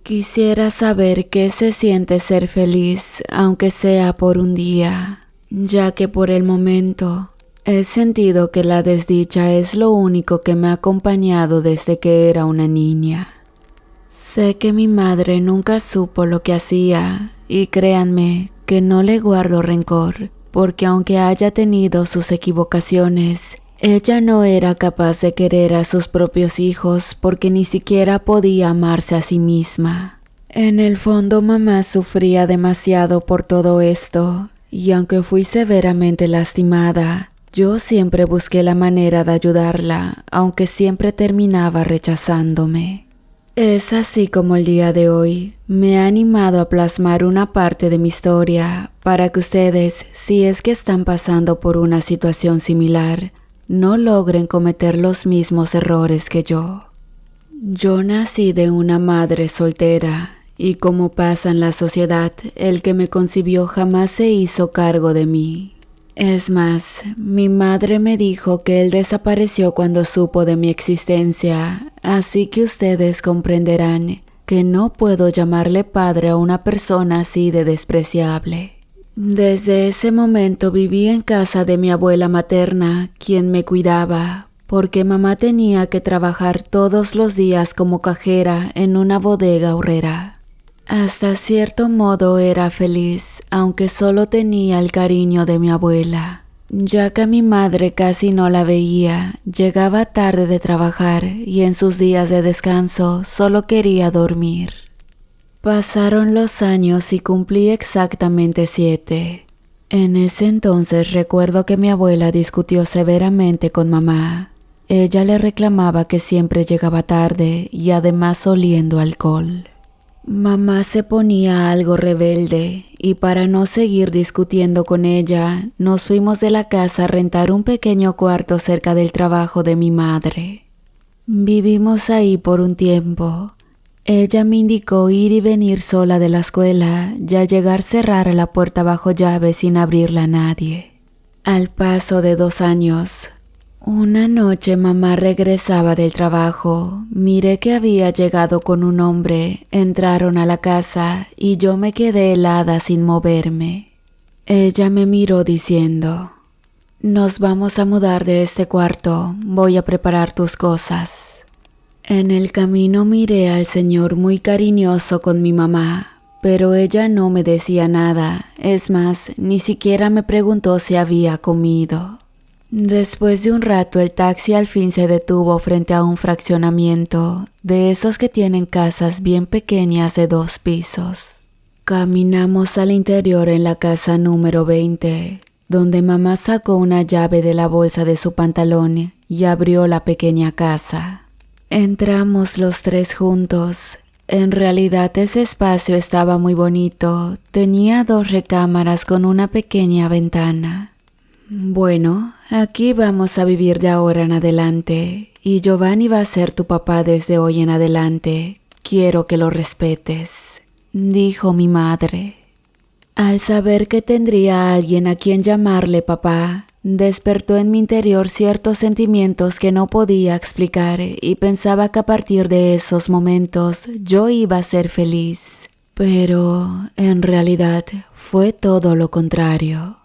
Quisiera saber qué se siente ser feliz, aunque sea por un día, ya que por el momento he sentido que la desdicha es lo único que me ha acompañado desde que era una niña. Sé que mi madre nunca supo lo que hacía y créanme que no le guardo rencor, porque aunque haya tenido sus equivocaciones, ella no era capaz de querer a sus propios hijos porque ni siquiera podía amarse a sí misma. En el fondo mamá sufría demasiado por todo esto y aunque fui severamente lastimada, yo siempre busqué la manera de ayudarla, aunque siempre terminaba rechazándome. Es así como el día de hoy me ha animado a plasmar una parte de mi historia para que ustedes, si es que están pasando por una situación similar, no logren cometer los mismos errores que yo. Yo nací de una madre soltera y como pasa en la sociedad, el que me concibió jamás se hizo cargo de mí. Es más, mi madre me dijo que él desapareció cuando supo de mi existencia, así que ustedes comprenderán que no puedo llamarle padre a una persona así de despreciable. Desde ese momento viví en casa de mi abuela materna, quien me cuidaba, porque mamá tenía que trabajar todos los días como cajera en una bodega horrera. Hasta cierto modo era feliz, aunque solo tenía el cariño de mi abuela, ya que a mi madre casi no la veía, llegaba tarde de trabajar y en sus días de descanso solo quería dormir. Pasaron los años y cumplí exactamente 7. En ese entonces recuerdo que mi abuela discutió severamente con mamá. Ella le reclamaba que siempre llegaba tarde y además oliendo alcohol. Mamá se ponía algo rebelde y para no seguir discutiendo con ella, nos fuimos de la casa a rentar un pequeño cuarto cerca del trabajo de mi madre. Vivimos ahí por un tiempo. Ella me indicó ir y venir sola de la escuela y al llegar cerrar la puerta bajo llave sin abrirla a nadie. Al paso de 2 años, una noche mamá regresaba del trabajo, miré que había llegado con un hombre, entraron a la casa y yo me quedé helada sin moverme. Ella me miró diciendo, «Nos vamos a mudar de este cuarto, voy a preparar tus cosas». En el camino miré al señor muy cariñoso con mi mamá, pero ella no me decía nada, es más, ni siquiera me preguntó si había comido. Después de un rato el taxi al fin se detuvo frente a un fraccionamiento, de esos que tienen casas bien pequeñas de 2 pisos. Caminamos al interior en la casa número 20, donde mamá sacó una llave de la bolsa de su pantalón y abrió la pequeña casa. Entramos los 3 juntos. En realidad ese espacio estaba muy bonito, tenía 2 recámaras con una pequeña ventana. Bueno, aquí vamos a vivir de ahora en adelante y Giovanni va a ser tu papá desde hoy en adelante. Quiero que lo respetes, dijo mi madre. Al saber que tendría a alguien a quien llamarle papá, despertó en mi interior ciertos sentimientos que no podía explicar y pensaba que a partir de esos momentos yo iba a ser feliz. Pero en realidad fue todo lo contrario.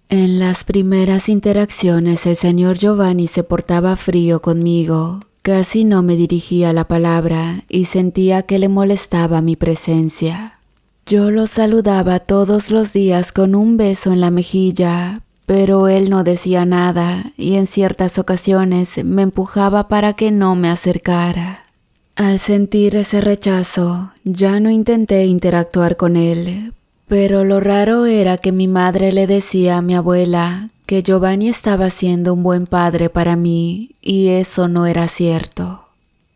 En las primeras interacciones el señor Giovanni se portaba frío conmigo, casi no me dirigía la palabra y sentía que le molestaba mi presencia. Yo lo saludaba todos los días con un beso en la mejilla, pero él no decía nada y en ciertas ocasiones me empujaba para que no me acercara. Al sentir ese rechazo, ya no intenté interactuar con él. Pero lo raro era que mi madre le decía a mi abuela que Giovanni estaba siendo un buen padre para mí y eso no era cierto.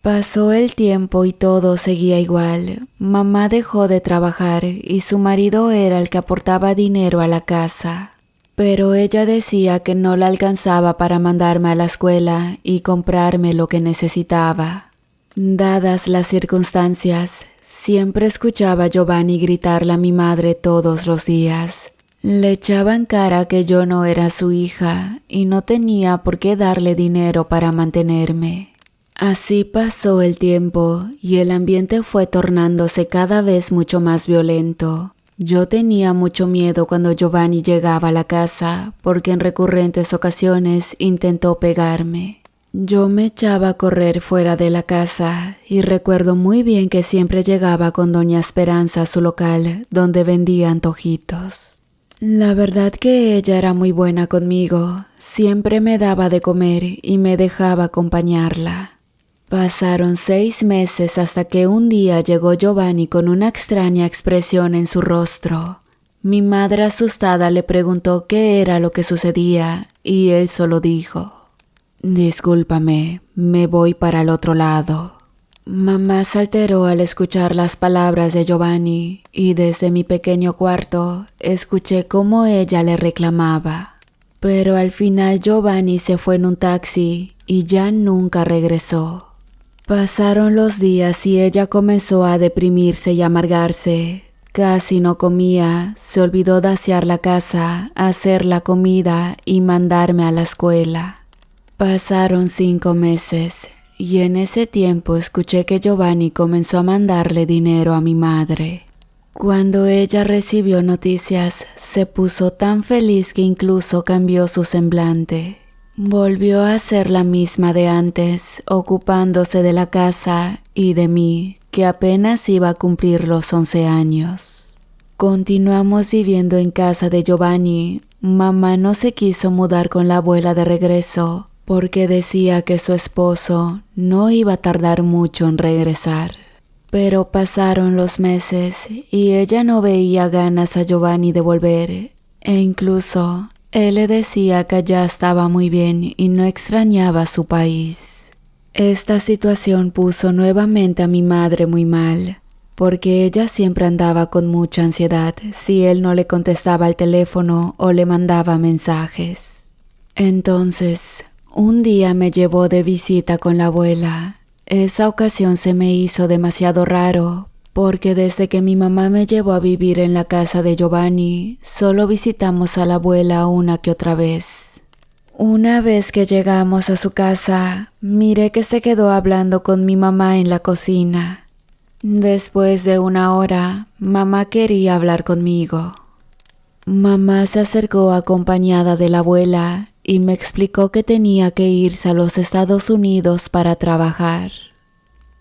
Pasó el tiempo y todo seguía igual. Mamá dejó de trabajar y su marido era el que aportaba dinero a la casa. Pero ella decía que no la alcanzaba para mandarme a la escuela y comprarme lo que necesitaba. Dadas las circunstancias, siempre escuchaba a Giovanni gritarle a mi madre todos los días. Le echaba en cara que yo no era su hija y no tenía por qué darle dinero para mantenerme. Así pasó el tiempo y el ambiente fue tornándose cada vez mucho más violento. Yo tenía mucho miedo cuando Giovanni llegaba a la casa porque en recurrentes ocasiones intentó pegarme. Yo me echaba a correr fuera de la casa y recuerdo muy bien que siempre llegaba con doña Esperanza a su local donde vendía antojitos. La verdad que ella era muy buena conmigo, siempre me daba de comer y me dejaba acompañarla. Pasaron 6 meses hasta que un día llegó Giovanni con una extraña expresión en su rostro. Mi madre asustada le preguntó qué era lo que sucedía y él solo dijo: «Discúlpame, me voy para el otro lado». Mamá se alteró al escuchar las palabras de Giovanni y desde mi pequeño cuarto escuché cómo ella le reclamaba. Pero al final Giovanni se fue en un taxi y ya nunca regresó. Pasaron los días y ella comenzó a deprimirse y amargarse. Casi no comía, se olvidó de asear la casa, hacer la comida y mandarme a la escuela. Pasaron 5 meses y en ese tiempo escuché que Giovanni comenzó a mandarle dinero a mi madre. Cuando ella recibió noticias, se puso tan feliz que incluso cambió su semblante. Volvió a ser la misma de antes, ocupándose de la casa y de mí, que apenas iba a cumplir los 11 años. Continuamos viviendo en casa de Giovanni. Mamá no se quiso mudar con la abuela de regreso, porque decía que su esposo no iba a tardar mucho en regresar. Pero pasaron los meses y ella no veía ganas a Giovanni de volver, e incluso él le decía que ya estaba muy bien y no extrañaba su país. Esta situación puso nuevamente a mi madre muy mal, porque ella siempre andaba con mucha ansiedad si él no le contestaba al teléfono o le mandaba mensajes. Entonces, un día me llevó de visita con la abuela. Esa ocasión se me hizo demasiado raro, porque desde que mi mamá me llevó a vivir en la casa de Giovanni, solo visitamos a la abuela una que otra vez. Una vez que llegamos a su casa, miré que se quedó hablando con mi mamá en la cocina. Después de 1 hora, mamá quería hablar conmigo. Mamá se acercó acompañada de la abuela y me explicó que tenía que irse a los Estados Unidos para trabajar.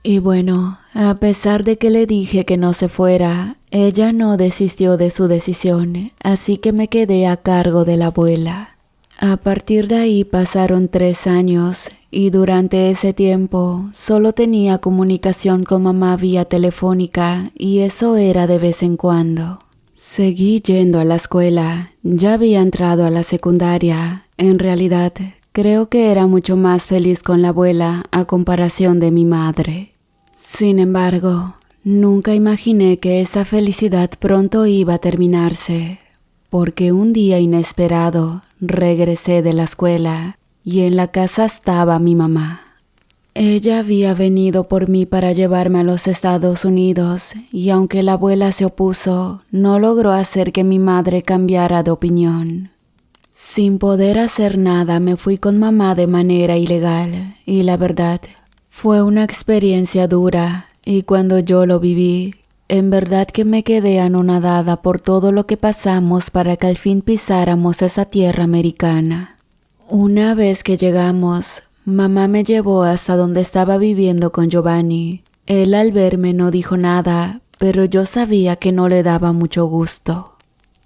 Y bueno, a pesar de que le dije que no se fuera, ella no desistió de su decisión, así que me quedé a cargo de la abuela. A partir de ahí pasaron 3 años y durante ese tiempo solo tenía comunicación con mamá vía telefónica y eso era de vez en cuando. Seguí yendo a la escuela, ya había entrado a la secundaria. En realidad, creo que era mucho más feliz con la abuela a comparación de mi madre. Sin embargo, nunca imaginé que esa felicidad pronto iba a terminarse, porque un día inesperado regresé de la escuela y en la casa estaba mi mamá. Ella había venido por mí para llevarme a los Estados Unidos y aunque la abuela se opuso, no logró hacer que mi madre cambiara de opinión. Sin poder hacer nada me fui con mamá de manera ilegal y la verdad, fue una experiencia dura y cuando yo lo viví, en verdad que me quedé anonadada por todo lo que pasamos para que al fin pisáramos esa tierra americana. Una vez que llegamos, mamá me llevó hasta donde estaba viviendo con Giovanni. Él al verme no dijo nada, pero yo sabía que no le daba mucho gusto.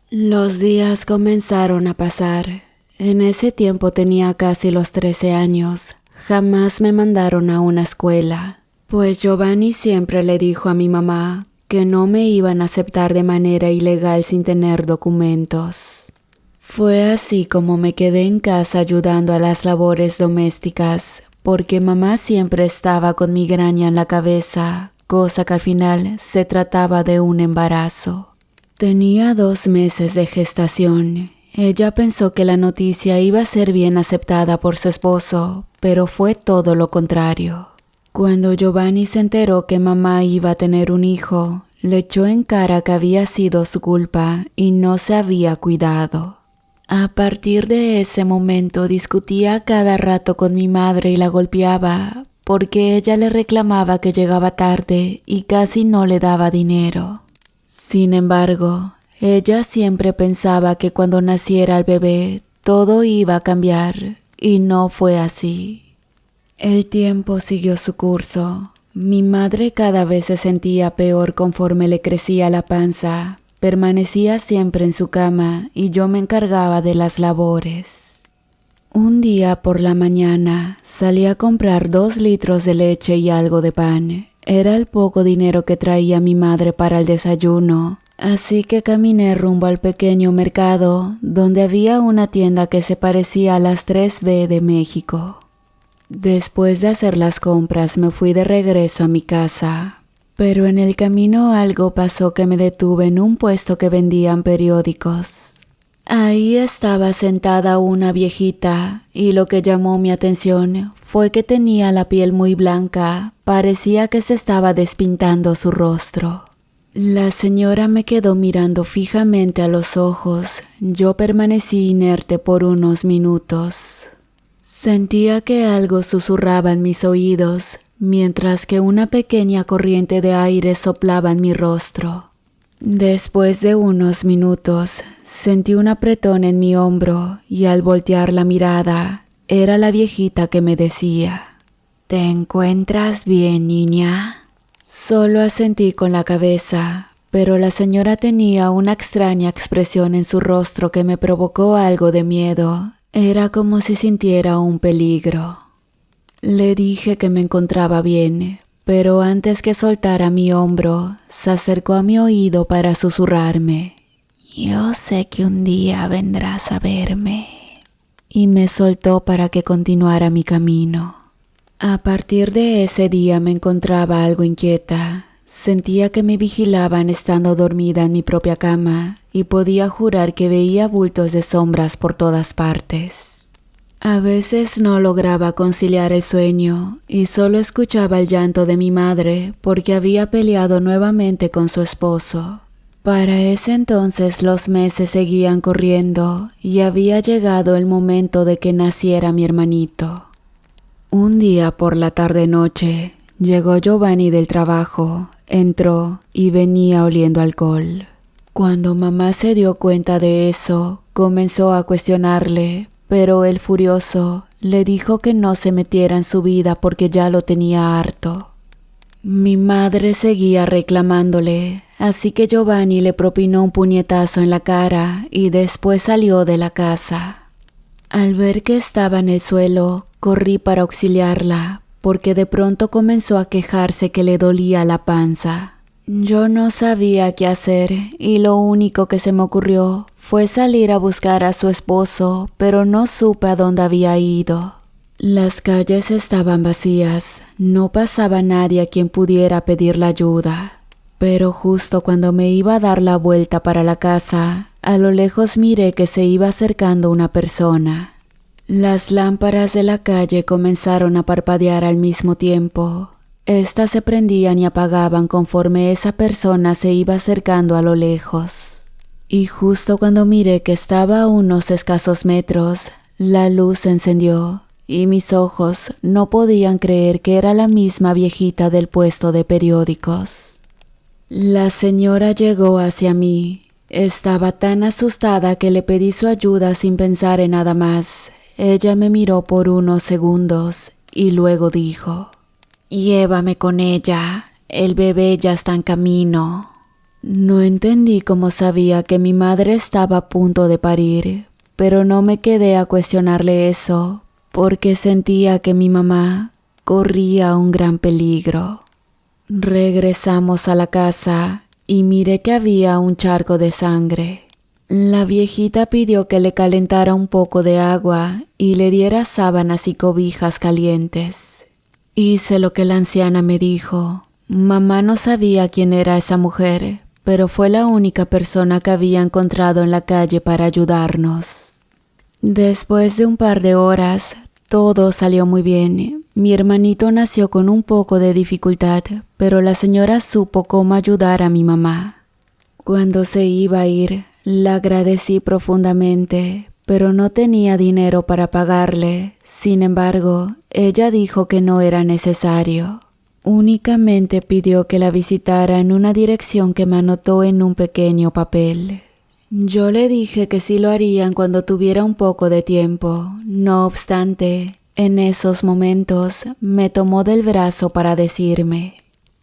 Los días comenzaron a pasar. En ese tiempo tenía casi los 13 años. Jamás me mandaron a una escuela, pues Giovanni siempre le dijo a mi mamá que no me iban a aceptar de manera ilegal sin tener documentos. Fue así como me quedé en casa ayudando a las labores domésticas, porque mamá siempre estaba con migraña en la cabeza, cosa que al final se trataba de un embarazo. Tenía 2 meses de gestación. Ella pensó que la noticia iba a ser bien aceptada por su esposo, pero fue todo lo contrario. Cuando Giovanni se enteró que mamá iba a tener un hijo, le echó en cara que había sido su culpa y no se había cuidado. A partir de ese momento discutía cada rato con mi madre y la golpeaba, porque ella le reclamaba que llegaba tarde y casi no le daba dinero. Sin embargo, ella siempre pensaba que cuando naciera el bebé todo iba a cambiar, y no fue así. El tiempo siguió su curso. Mi madre cada vez se sentía peor conforme le crecía la panza. Permanecía siempre en su cama y yo me encargaba de las labores. Un día por la mañana salí a comprar 2 litros de leche y algo de pan. Era el poco dinero que traía mi madre para el desayuno, así que caminé rumbo al pequeño mercado donde había una tienda que se parecía a las 3B de México. Después de hacer las compras me fui de regreso a mi casa, pero en el camino algo pasó que me detuve en un puesto que vendían periódicos. Ahí estaba sentada una viejita y lo que llamó mi atención fue que tenía la piel muy blanca, parecía que se estaba despintando su rostro. La señora me quedó mirando fijamente a los ojos. Yo permanecí inerte por unos minutos. Sentía que algo susurraba en mis oídos, mientras que una pequeña corriente de aire soplaba en mi rostro. Después de unos minutos, sentí un apretón en mi hombro y al voltear la mirada, era la viejita que me decía: ¿Te encuentras bien, niña? Solo asentí con la cabeza, pero la señora tenía una extraña expresión en su rostro que me provocó algo de miedo. Era como si sintiera un peligro. Le dije que me encontraba bien, pero antes que soltara mi hombro, se acercó a mi oído para susurrarme: «Yo sé que un día vendrás a verme», y me soltó para que continuara mi camino. A partir de ese día me encontraba algo inquieta. Sentía que me vigilaban estando dormida en mi propia cama y podía jurar que veía bultos de sombras por todas partes. A veces no lograba conciliar el sueño y solo escuchaba el llanto de mi madre porque había peleado nuevamente con su esposo. Para ese entonces los meses seguían corriendo y había llegado el momento de que naciera mi hermanito. Un día por la tarde-noche llegó Giovanni del trabajo, entró y venía oliendo alcohol. Cuando mamá se dio cuenta de eso, comenzó a cuestionarle, pero él furioso le dijo que no se metiera en su vida porque ya lo tenía harto. Mi madre seguía reclamándole, así que Giovanni le propinó un puñetazo en la cara y después salió de la casa. Al ver que estaba en el suelo, corrí para auxiliarla, porque de pronto comenzó a quejarse que le dolía la panza. Yo no sabía qué hacer y lo único que se me ocurrió fue salir a buscar a su esposo, pero no supe a dónde había ido. Las calles estaban vacías, no pasaba nadie a quien pudiera pedir la ayuda. Pero justo cuando me iba a dar la vuelta para la casa, a lo lejos miré que se iba acercando una persona. Las lámparas de la calle comenzaron a parpadear al mismo tiempo. Estas se prendían y apagaban conforme esa persona se iba acercando a lo lejos. Y justo cuando miré que estaba a unos escasos metros, la luz se encendió y mis ojos no podían creer que era la misma viejita del puesto de periódicos. La señora llegó hacia mí. Estaba tan asustada que le pedí su ayuda sin pensar en nada más. Ella me miró por unos segundos y luego dijo: «Llévame con ella, el bebé ya está en camino». No entendí cómo sabía que mi madre estaba a punto de parir, pero no me quedé a cuestionarle eso, porque sentía que mi mamá corría un gran peligro. Regresamos a la casa y miré que había un charco de sangre. La viejita pidió que le calentara un poco de agua y le diera sábanas y cobijas calientes. Hice lo que la anciana me dijo. Mamá no sabía quién era esa mujer, pero fue la única persona que había encontrado en la calle para ayudarnos. Después de un par de horas, todo salió muy bien. Mi hermanito nació con un poco de dificultad, pero la señora supo cómo ayudar a mi mamá. Cuando se iba a ir, la agradecí profundamente, pero no tenía dinero para pagarle. Sin embargo, ella dijo que no era necesario. Únicamente pidió que la visitara en una dirección que me anotó en un pequeño papel. Yo le dije que sí lo harían cuando tuviera un poco de tiempo. No obstante, en esos momentos me tomó del brazo para decirme: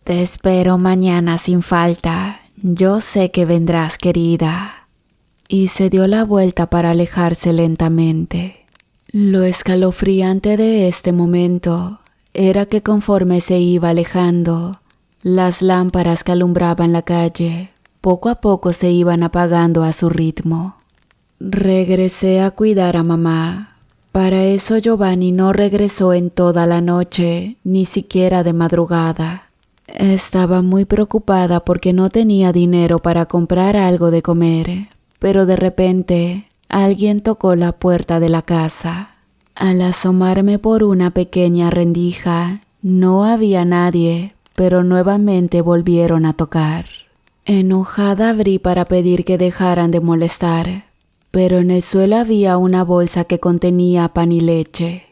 «Te espero mañana sin falta. Yo sé que vendrás, querida». Y se dio la vuelta para alejarse lentamente. Lo escalofriante de este momento era que conforme se iba alejando, las lámparas que alumbraban la calle poco a poco se iban apagando a su ritmo. Regresé a cuidar a mamá. Para eso Giovanni no regresó en toda la noche, ni siquiera de madrugada. Estaba muy preocupada porque no tenía dinero para comprar algo de comer, pero de repente alguien tocó la puerta de la casa. Al asomarme por una pequeña rendija, no había nadie, pero nuevamente volvieron a tocar. Enojada abrí para pedir que dejaran de molestar, pero en el suelo había una bolsa que contenía pan y leche.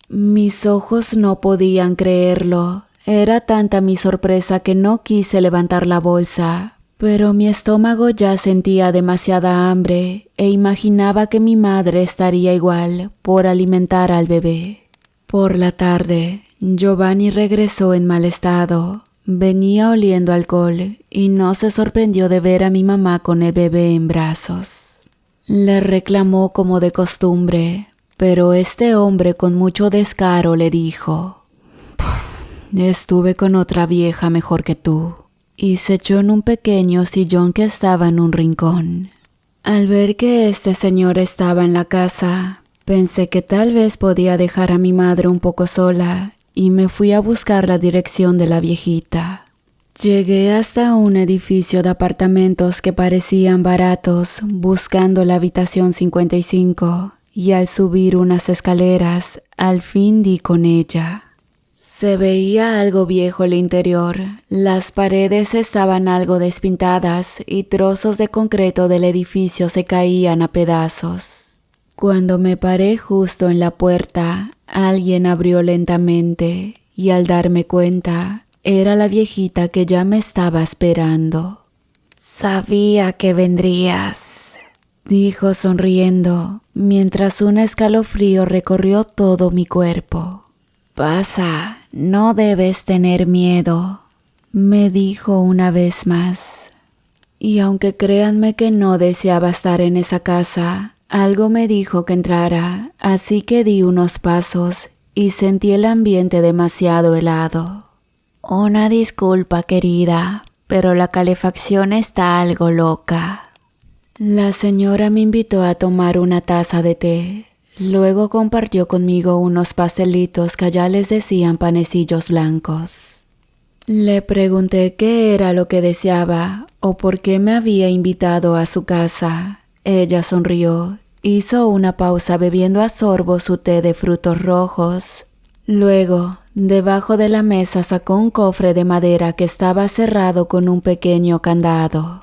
Mis ojos no podían creerlo. Era tanta mi sorpresa que no quise levantar la bolsa, pero mi estómago ya sentía demasiada hambre e imaginaba que mi madre estaría igual por alimentar al bebé. Por la tarde, Giovanni regresó en mal estado. Venía oliendo alcohol y no se sorprendió de ver a mi mamá con el bebé en brazos. Le reclamó como de costumbre, pero este hombre con mucho descaro le dijo: «Estuve con otra vieja mejor que tú», y se echó en un pequeño sillón que estaba en un rincón. Al ver que este señor estaba en la casa, pensé que tal vez podía dejar a mi madre un poco sola y me fui a buscar la dirección de la viejita. Llegué hasta un edificio de apartamentos que parecían baratos, buscando la habitación 55, y al subir unas escaleras, al fin di con ella. Se veía algo viejo el interior, las paredes estaban algo despintadas y trozos de concreto del edificio se caían a pedazos. Cuando me paré justo en la puerta, alguien abrió lentamente y al darme cuenta, era la viejita que ya me estaba esperando. «Sabía que vendrías», dijo sonriendo, mientras un escalofrío recorrió todo mi cuerpo. «Pasa, no debes tener miedo», me dijo una vez más. Y aunque créanme que no deseaba estar en esa casa, algo me dijo que entrara, así que di unos pasos y sentí el ambiente demasiado helado. «Una disculpa, querida, pero la calefacción está algo loca». La señora me invitó a tomar una taza de té. Luego compartió conmigo unos pastelitos que allá les decían panecillos blancos. Le pregunté qué era lo que deseaba o por qué me había invitado a su casa. Ella sonrió, hizo una pausa bebiendo a sorbo su té de frutos rojos. Luego, debajo de la mesa sacó un cofre de madera que estaba cerrado con un pequeño candado.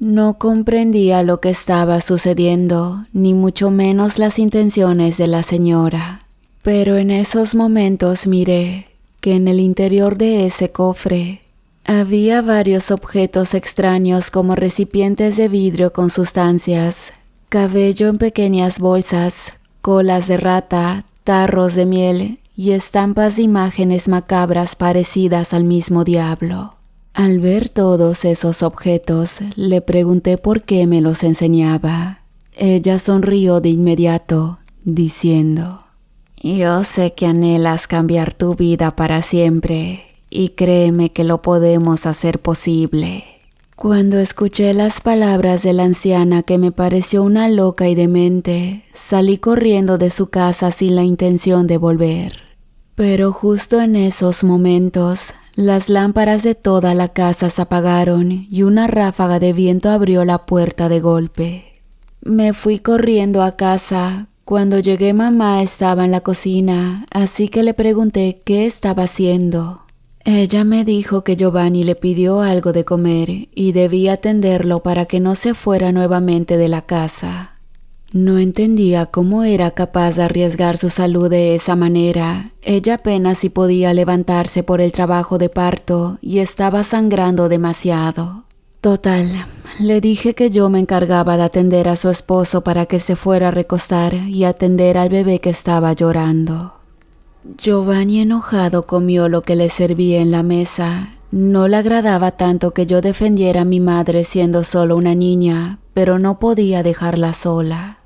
No comprendía lo que estaba sucediendo, ni mucho menos las intenciones de la señora. Pero en esos momentos miré que en el interior de ese cofre había varios objetos extraños como recipientes de vidrio con sustancias, cabello en pequeñas bolsas, colas de rata, tarros de miel y estampas de imágenes macabras parecidas al mismo diablo. Al ver todos esos objetos, le pregunté por qué me los enseñaba. Ella sonrió de inmediato, diciendo: «Yo sé que anhelas cambiar tu vida para siempre, y créeme que lo podemos hacer posible». Cuando escuché las palabras de la anciana, que me pareció una loca y demente, salí corriendo de su casa sin la intención de volver. Pero justo en esos momentos, las lámparas de toda la casa se apagaron y una ráfaga de viento abrió la puerta de golpe. Me fui corriendo a casa. Cuando llegué, mamá estaba en la cocina, así que le pregunté qué estaba haciendo. Ella me dijo que Giovanni le pidió algo de comer y debía atenderlo para que no se fuera nuevamente de la casa. No entendía cómo era capaz de arriesgar su salud de esa manera. Ella apenas si podía levantarse por el trabajo de parto y estaba sangrando demasiado. Total, le dije que yo me encargaba de atender a su esposo para que se fuera a recostar y atender al bebé que estaba llorando. Giovanni enojado comió lo que le servía en la mesa. No le agradaba tanto que yo defendiera a mi madre siendo solo una niña, pero no podía dejarla sola.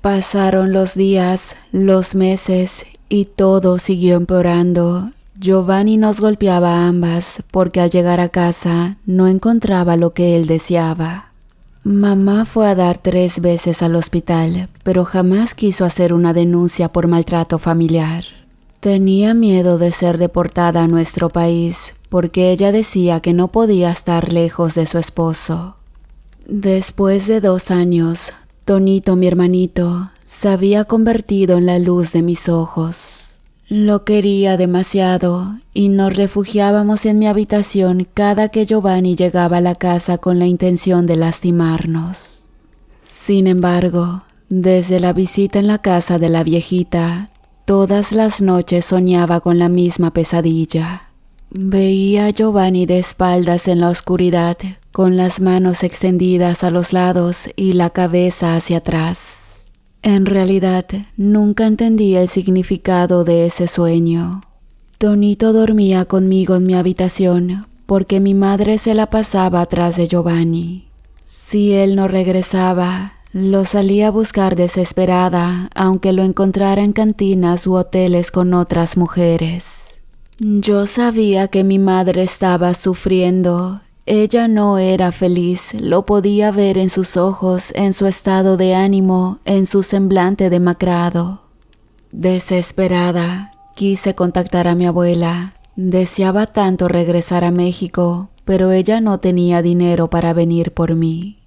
Pasaron los días, los meses y todo siguió empeorando. Giovanni nos golpeaba a ambas porque al llegar a casa no encontraba lo que él deseaba. Mamá fue a dar 3 veces al hospital, pero jamás quiso hacer una denuncia por maltrato familiar. Tenía miedo de ser deportada a nuestro país porque ella decía que no podía estar lejos de su esposo. Después de 2 años, Tonito, mi hermanito, se había convertido en la luz de mis ojos. Lo quería demasiado y nos refugiábamos en mi habitación cada que Giovanni llegaba a la casa con la intención de lastimarnos. Sin embargo, desde la visita en la casa de la viejita, todas las noches soñaba con la misma pesadilla. Veía a Giovanni de espaldas en la oscuridad, con las manos extendidas a los lados y la cabeza hacia atrás. En realidad, nunca entendí el significado de ese sueño. Tonito dormía conmigo en mi habitación porque mi madre se la pasaba atrás de Giovanni. Si él no regresaba, lo salía a buscar desesperada, aunque lo encontrara en cantinas u hoteles con otras mujeres. Yo sabía que mi madre estaba sufriendo. Ella no era feliz, lo podía ver en sus ojos, en su estado de ánimo, en su semblante demacrado. Desesperada, quise contactar a mi abuela. Deseaba tanto regresar a México, pero ella no tenía dinero para venir por mí.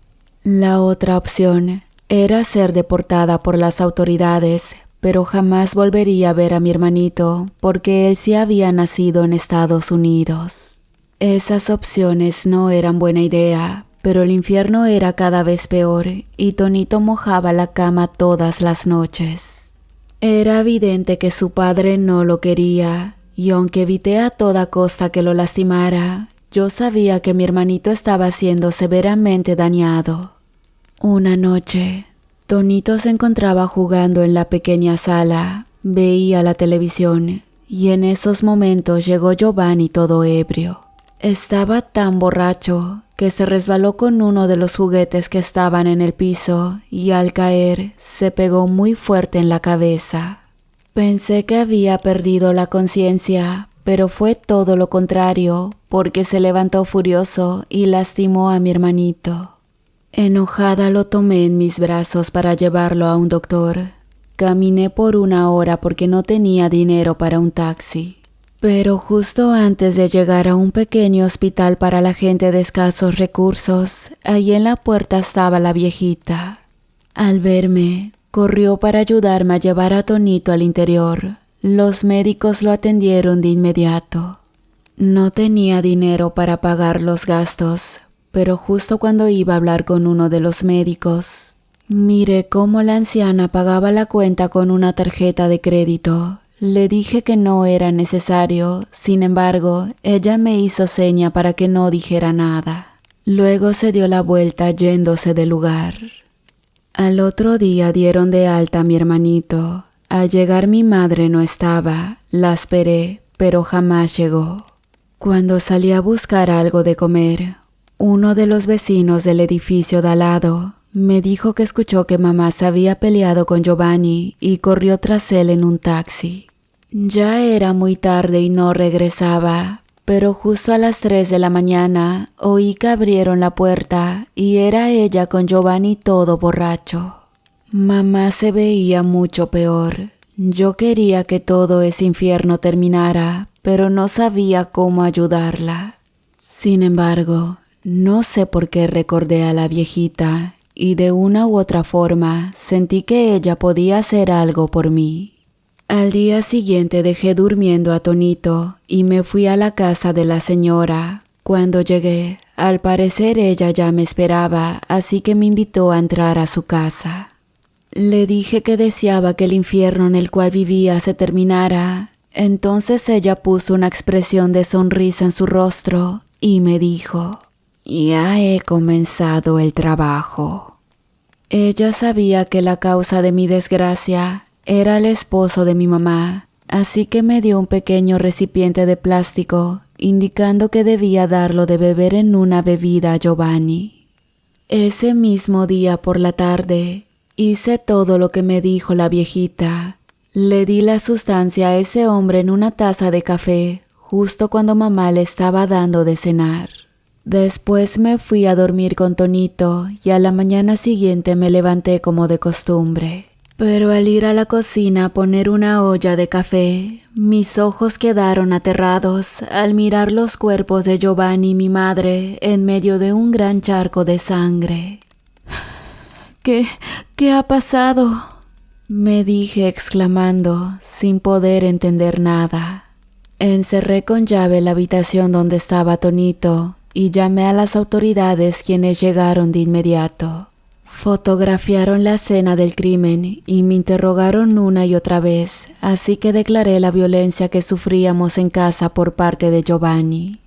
La otra opción era ser deportada por las autoridades, pero jamás volvería a ver a mi hermanito porque él sí había nacido en Estados Unidos. Esas opciones no eran buena idea, pero el infierno era cada vez peor y Tonito mojaba la cama todas las noches. Era evidente que su padre no lo quería, y aunque evité a toda costa que lo lastimara, yo sabía que mi hermanito estaba siendo severamente dañado. Una noche, Tonito se encontraba jugando en la pequeña sala, veía la televisión y en esos momentos llegó Giovanni todo ebrio. Estaba tan borracho que se resbaló con uno de los juguetes que estaban en el piso y al caer se pegó muy fuerte en la cabeza. Pensé que había perdido la conciencia, pero fue todo lo contrario porque se levantó furioso y lastimó a mi hermanito. Enojada lo tomé en mis brazos para llevarlo a un doctor. Caminé por 1 hora porque no tenía dinero para un taxi. Pero justo antes de llegar a un pequeño hospital para la gente de escasos recursos, allí en la puerta estaba la viejita. Al verme, corrió para ayudarme a llevar a Tonito al interior. Los médicos lo atendieron de inmediato. No tenía dinero para pagar los gastos, pero justo cuando iba a hablar con uno de los médicos, miré cómo la anciana pagaba la cuenta con una tarjeta de crédito. Le dije que no era necesario, sin embargo, ella me hizo seña para que no dijera nada. Luego se dio la vuelta yéndose del lugar. Al otro día dieron de alta a mi hermanito. Al llegar mi madre no estaba, la esperé, pero jamás llegó. Cuando salí a buscar algo de comer, uno de los vecinos del edificio de al lado me dijo que escuchó que mamá se había peleado con Giovanni y corrió tras él en un taxi. Ya era muy tarde y no regresaba, pero justo a las 3 de la mañana oí que abrieron la puerta y era ella con Giovanni todo borracho. Mamá se veía mucho peor. Yo quería que todo ese infierno terminara, pero no sabía cómo ayudarla. Sin embargo, no sé por qué recordé a la viejita y de una u otra forma sentí que ella podía hacer algo por mí. Al día siguiente dejé durmiendo a Tonito y me fui a la casa de la señora. Cuando llegué, al parecer ella ya me esperaba, así que me invitó a entrar a su casa. Le dije que deseaba que el infierno en el cual vivía se terminara. Entonces ella puso una expresión de sonrisa en su rostro y me dijo: «Ya he comenzado el trabajo». Ella sabía que la causa de mi desgracia era el esposo de mi mamá, así que me dio un pequeño recipiente de plástico, indicando que debía darlo de beber en una bebida a Giovanni. Ese mismo día por la tarde, hice todo lo que me dijo la viejita. Le di la sustancia a ese hombre en una taza de café, justo cuando mamá le estaba dando de cenar. Después me fui a dormir con Tonito y a la mañana siguiente me levanté como de costumbre. Pero al ir a la cocina a poner una olla de café, mis ojos quedaron aterrados al mirar los cuerpos de Giovanni y mi madre en medio de un gran charco de sangre. ¿Qué ha pasado?», me dije exclamando, sin poder entender nada. Encerré con llave la habitación donde estaba Tonito y llamé a las autoridades, quienes llegaron de inmediato. Fotografiaron la escena del crimen y me interrogaron una y otra vez, así que declaré la violencia que sufríamos en casa por parte de Giovanni.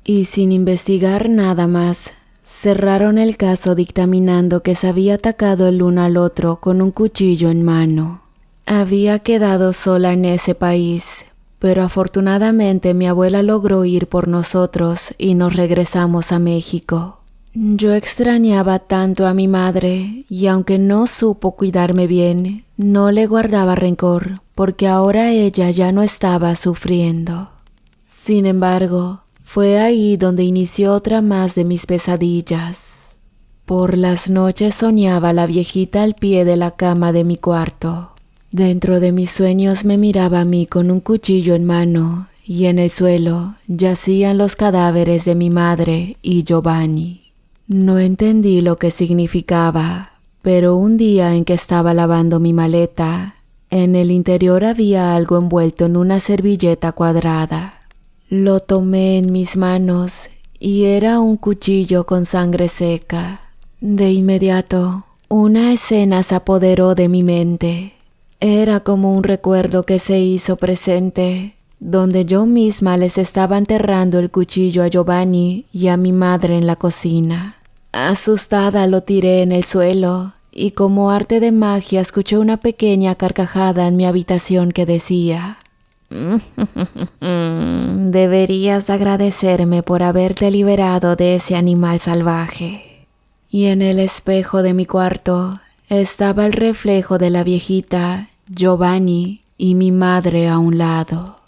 Y sin investigar nada más, cerraron el caso dictaminando que se había atacado el uno al otro con un cuchillo en mano. Había quedado sola en ese país, pero afortunadamente mi abuela logró ir por nosotros y nos regresamos a México. Yo extrañaba tanto a mi madre y aunque no supo cuidarme bien, no le guardaba rencor porque ahora ella ya no estaba sufriendo. Sin embargo, fue ahí donde inició otra más de mis pesadillas. Por las noches soñaba a la viejita al pie de la cama de mi cuarto. Dentro de mis sueños me miraba a mí con un cuchillo en mano y en el suelo yacían los cadáveres de mi madre y Giovanni. No entendí lo que significaba, pero un día en que estaba lavando mi maleta, en el interior había algo envuelto en una servilleta cuadrada. Lo tomé en mis manos y era un cuchillo con sangre seca. De inmediato, una escena se apoderó de mi mente. Era como un recuerdo que se hizo presente, donde yo misma les estaba enterrando el cuchillo a Giovanni y a mi madre en la cocina. Asustada lo tiré en el suelo y como arte de magia escuché una pequeña carcajada en mi habitación que decía: «Deberías agradecerme por haberte liberado de ese animal salvaje». Y en el espejo de mi cuarto estaba el reflejo de la viejita, Giovanni y mi madre a un lado.